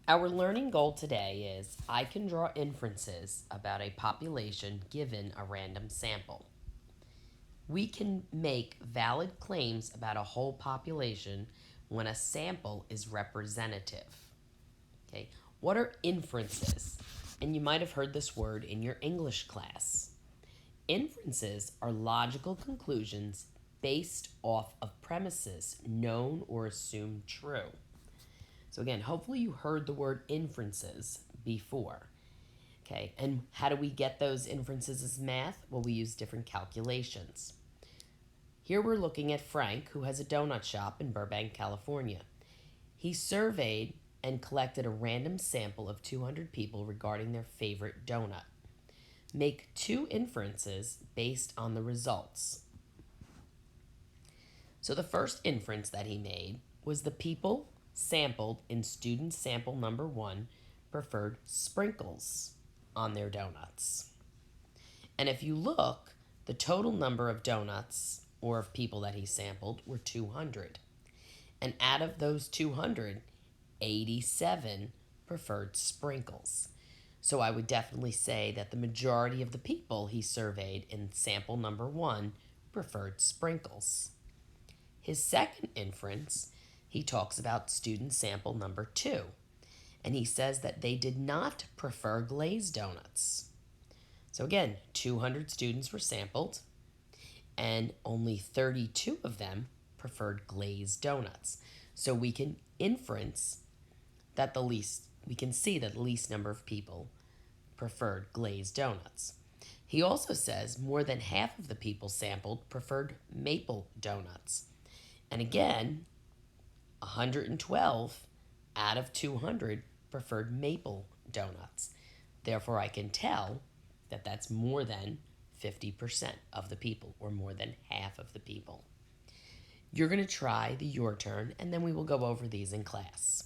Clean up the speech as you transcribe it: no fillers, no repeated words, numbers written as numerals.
Our learning goal today is I can draw inferences about a population given a random sample. We can make valid claims about a whole population when a sample is representative. Okay, what are inferences? And you might have heard this word in your English class. Inferences are logical conclusions based off of premises known or assumed true. So, again, hopefully you heard the word inferences before. Okay, and how do we get those inferences as math? Well, we use different calculations. Here we're looking at Frank, who has a donut shop in Burbank, California. He surveyed and collected a random sample of 200 people regarding their favorite donut. Make two inferences based on the results. So the first inference that he made was the people sampled in student sample number 1 preferred sprinkles on their donuts. And if you look, the total number of donuts or of people that he sampled were 200. And out of those 200, 87 preferred sprinkles. So I would definitely say that the majority of the people he surveyed in sample number 1 preferred sprinkles. His second inference, he talks about student sample number 2, and he says that they did not prefer glazed donuts. So again, 200 students were sampled, and only 32 of them preferred glazed donuts. So we can inference that we can see that the least number of people preferred glazed donuts. He also says more than half of the people sampled preferred maple donuts. And again, 112 out of 200 preferred maple donuts. Therefore, I can tell that that's more than 50% of the people, or more than half of the people. You're going to try the your turn, and then we will go over these in class.